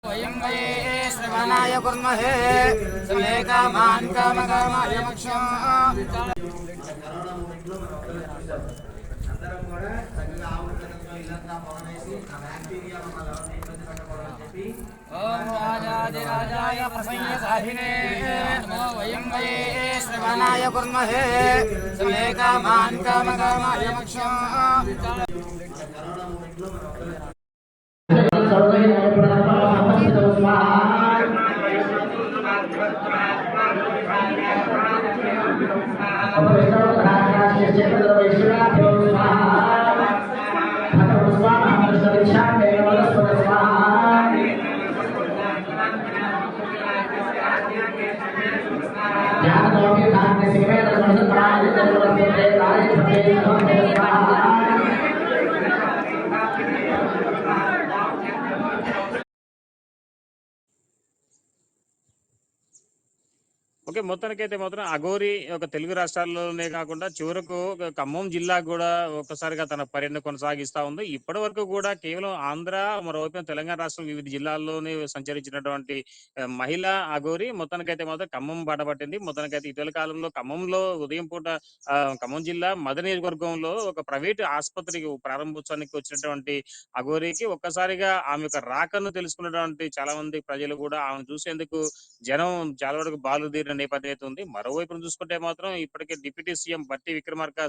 वयं वये श्रवणाय कुर्महे समे कामान् कामकामाय मक्षम् ओम राजाधिराजाय प्रसन्नसाहिने नमो वयं वये श्रवणाय कुर्महे समे कामान् कामकामाय मक्षम् ఓకే. మొత్తానికైతే మాత్రం అఘోరి ఒక తెలుగు రాష్ట్రాల్లోనే కాకుండా చివరకు ఖమ్మం జిల్లా కూడా ఒక్కసారిగా తన పర్యటన కొనసాగిస్తా ఉంది. ఇప్పటివరకు కూడా కేవలం ఆంధ్ర, మరోవైపున తెలంగాణ రాష్ట్రం వివిధ జిల్లాల్లోనే సంచరించినటువంటి మహిళా అఘోరి మొత్తానికైతే మాత్రం ఖమ్మం బాట పట్టింది. మొత్తానికైతే ఇటీవల కాలంలో ఖమ్మంలో ఉదయం పూట ఖమ్మం జిల్లా మదన నియోజకవర్గంలో ఒక ప్రైవేట్ ఆసుపత్రికి ప్రారంభోత్సవానికి వచ్చినటువంటి అఘోరికి ఒక్కసారిగా ఆమె యొక్క రాకను తెలుసుకున్నటువంటి చాలా మంది ప్రజలు కూడా ఆమెను చూసేందుకు జనం చాలా వరకు బారులు నేపథ్యం అయితే ఉంది. మరోవైపున చూసుకుంటే మాత్రం ఇప్పటికే డిప్యూటీ సీఎం బట్టి విక్రమార్క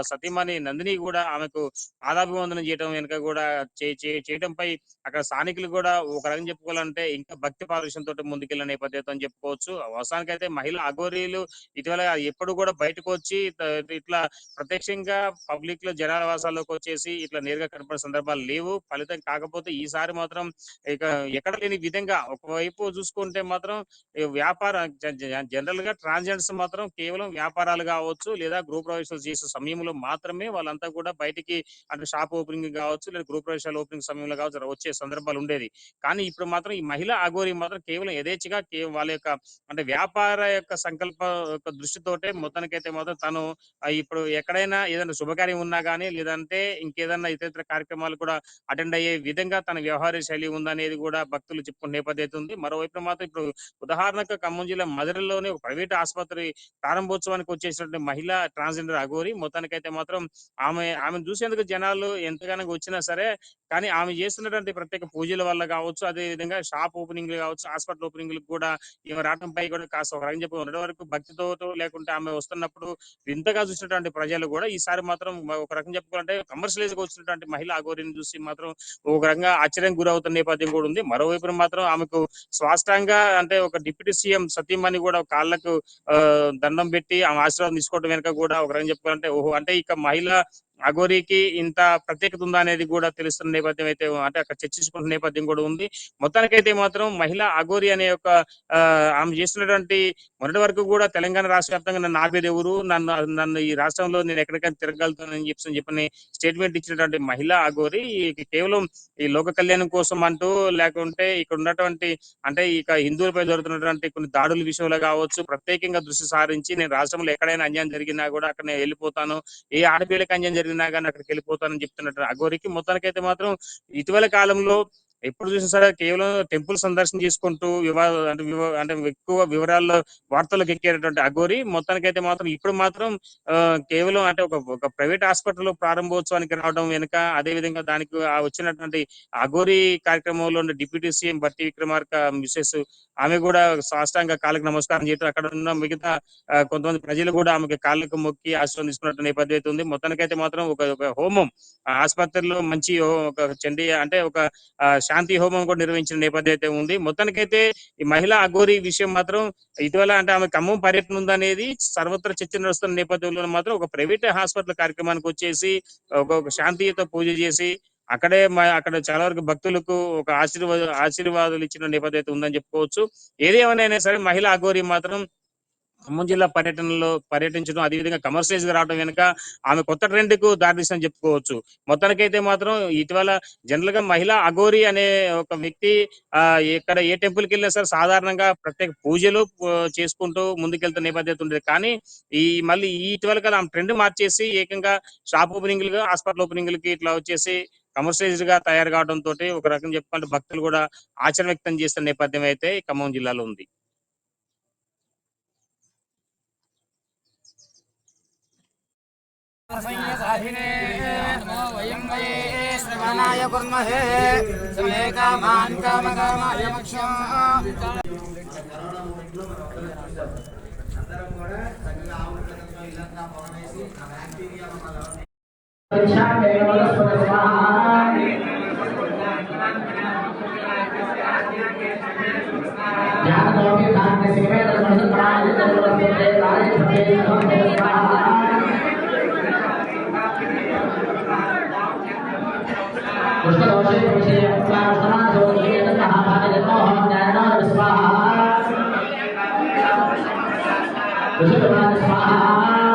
సతీమణి నందిని కూడా ఆమెకు పాదాభివందనం చేయడం వెనుక కూడా చేయడంపై అక్కడ స్థానికులు కూడా ఒక రకం చెప్పుకోవాలంటే ఇంకా భక్తి పారవశ్యంతో ముందుకెళ్లిన నేపథ్యంతో అని చెప్పుకోవచ్చు. అవసానికి అయితే మహిళా అఘోరీలు ఇటీవల ఎప్పుడు కూడా బయటకు వచ్చి ఇట్లా ప్రత్యక్షంగా పబ్లిక్ లో జనాల వాసాల్లోకి వచ్చేసి ఇట్లా నేరుగా కనపడే సందర్భాలు లేవు. ఫలితం కాకపోతే ఈసారి మాత్రం ఇక ఎక్కడ లేని విధంగా ఒకవైపు చూసుకుంటే మాత్రం వ్యాపార జనరల్ గా ట్రాన్స్జెండర్స్ మాత్రం కేవలం వ్యాపారాలు కావచ్చు లేదా గృహ ప్రవేశాలు చేసే సమయంలో మాత్రమే వాళ్ళంతా కూడా బయటికి అంటే షాప్ ఓపెనింగ్ కావచ్చు లేదా గృహ ప్రవేశాలు ఓపెనింగ్ సమయంలో కావచ్చు వచ్చే సందర్భాలు ఉండేది. కానీ ఇప్పుడు మాత్రం ఈ మహిళా అఘోరి మాత్రం కేవలం యథేచ్ఛగా వాళ్ళ యొక్క అంటే వ్యాపార యొక్క సంకల్ప యొక్క దృష్టితోటే మొత్తానికైతే మాత్రం తను ఇప్పుడు ఎక్కడైనా ఏదైనా శుభకార్యం ఉన్నా కానీ లేదంటే ఇంకేదన్నా ఇతర కార్యక్రమాలు కూడా అటెండ్ అయ్యే విధంగా తన వ్యవహార శైలి ఉందనేది కూడా భక్తులు చెప్పుకునే నేపథ్యం ఉంది. మరోవైపు మాత్రం ఇప్పుడు ఉదాహరణకు ఖమ్మం జిల్లా మధురలోనే ఒక ప్రైవేట్ ఆసుపత్రి ప్రారంభోత్సవానికి వచ్చేసినటువంటి మహిళా ట్రాన్స్జెండర్ అఘోరి మొత్తానికైతే మాత్రం ఆమెను చూసేందుకు జనాలు ఎంతగానో వచ్చినా సరే కానీ ఆమె చేస్తున్నటువంటి ప్రత్యేక పూజల వల్ల కావచ్చు, అదే విధంగా షాప్ ఓపెనింగ్ కావచ్చు, హాస్పిటల్ ఓపెనింగ్ కూడా ఈమె రావడంపై కూడా కాస్త ఒక రకం చెప్పి ఉండడం వరకు భక్తితో లేకుంటే ఆమె వస్తున్నప్పుడు వింతగా చూసినటువంటి ప్రజలు కూడా ఈసారి మాత్రం ఒక రకం చెప్పుకోవాలంటే కమర్షియలైజ్ గా వచ్చినటువంటి మహిళా అఘోరిని చూసి మాత్రం ఒక రకంగా ఆశ్చర్యం గురవుతున్న నేపథ్యం కూడా ఉంది. మరోవైపు మాత్రం ఆమెకు స్వాష్టంగా అంటే ఒక డిప్యూటీ సీఎం సతీమణి కూడా కాళ్ళకు దండం పెట్టి ఆమె ఆశీర్వాదం తీసుకోవడం వెనుక కూడా ఒక రకం చెప్పుకోవాలంటే ఓహో అంటే ఇక మహిళ అఘోరికి ఇంత ప్రత్యేకత ఉందా అనేది కూడా తెలుస్తున్న నేపథ్యం అయితే అంటే అక్కడ చర్చించుకుంటున్న నేపథ్యం కూడా ఉంది. మొత్తానికైతే మాత్రం మహిళా అఘోరి అనే ఒక ఆమె చేస్తున్నటువంటి మొన్నటి వరకు కూడా తెలంగాణ రాష్ట్ర వ్యాప్తంగా నన్ను ఆపేది ఎవరు, నన్ను నన్ను ఈ రాష్ట్రంలో నేను ఎక్కడికైనా తిరగలుగుతానని చెప్పని స్టేట్మెంట్ ఇచ్చినటువంటి మహిళా అఘోరి కేవలం ఈ లోక కళ్యాణం కోసం అంటూ లేకుంటే ఇక్కడ ఉన్నటువంటి అంటే ఇక హిందువులపై జరుగుతున్నటువంటి కొన్ని దాడుల విషయంలో కావచ్చు ప్రత్యేకంగా దృష్టి సారించి నేను రాష్ట్రంలో ఎక్కడైనా అన్యాయం జరిగినా కూడా అక్కడ నేను వెళ్ళిపోతాను, ఏ ఆడపిల్లకి అన్యాయం జరిగినా కానీ అక్కడికి వెళ్ళిపోతానని చెప్తున్నట్టు అఘోరికి మొత్తానికైతే మాత్రం ఇటీవల కాలంలో ఎప్పుడు చూసినా సరే కేవలం టెంపుల్ సందర్శన చేసుకుంటూ అంటే ఎక్కువ వివరాల్లో వార్తలకు ఎక్కేటటువంటి అఘోరి మొత్తానికైతే మాత్రం ఇప్పుడు మాత్రం కేవలం అంటే ఒక ప్రైవేట్ హాస్పిటల్ ప్రారంభోత్సవానికి రావడం వెనుక అదే విధంగా దానికి వచ్చినటువంటి అఘోరి కార్యక్రమంలో ఉన్న డిప్యూటీ సీఎం బట్టి విక్రమార్క మిసెస్ ఆమె కూడా సాష్టాంగ కాళ్ళకి నమస్కారం చేయడం అక్కడ ఉన్న మిగతా కొంతమంది ప్రజలు కూడా ఆమెకి కాళ్ళకు మొక్కి ఆశీర్వాదం తీసుకున్నట్టు నేపథ్యం అయితే ఉంది. మొత్తానికైతే మాత్రం ఒక హోమం ఆసుపత్రిలో మంచి ఒక చండీ అంటే ఒక శాంతి హోమం కూడా నిర్వహించిన నేపథ్యం అయితే ఉంది. మొత్తానికైతే ఈ మహిళా అఘోరి విషయం మాత్రం ఇటీవల అంటే ఆమె ఖమ్మం పర్యటన ఉందనేది సర్వత్ర చర్చ నడుస్తున్న నేపథ్యంలో మాత్రం ఒక ప్రైవేట్ హాస్పిటల్ కార్యక్రమానికి వచ్చేసి ఒక శాంతియుత పూజ చేసి అక్కడే అక్కడ చాలా వరకు భక్తులకు ఒక ఆశీర్వాదాలు ఇచ్చిన నేపథ్యం అయితే ఉందని చెప్పుకోవచ్చు. ఏదేమైనా సరే మహిళా అఘోరి మాత్రం ఖమ్మం జిల్లా పర్యటించడం అదేవిధంగా కమర్షియల్స్ గా రావడం వెనుక ఆమె కొత్త ట్రెండ్ కు దారితీస్తుందని చెప్పుకోవచ్చు. మొత్తానికైతే మాత్రం ఇటీవల జనరల్ గా మహిళా అఘోరి అనే ఒక వ్యక్తి ఎక్కడ ఏ టెంపుల్ కి వెళ్ళినా సరే సాధారణంగా ప్రత్యేక పూజలు చేసుకుంటూ ముందుకెళ్తున్న నేపథ్యం ఉండేది. కానీ మళ్ళీ ఈ ఇటీవల కాలం ఆమె ట్రెండ్ మార్చేసి ఏకంగా షాప్ ఓపెనింగ్లుగా హాస్పిటల్ ఓపెనింగ్లకి ఇట్లా వచ్చేసి కమర్షియలైజ్డ్ గా తయారు కావడంతో ఒక రకం చెప్పుకుంటే భక్తులు కూడా ఆశ్చర్యం వ్యక్తం చేస్తున్న నేపథ్యం అయితే ఈ ఖమ్మం జిల్లాలో ఉంది. नमो वयं वये श्रवणाय कुर्महे समे कामान् कामकामाय मोक्षं स्वाहा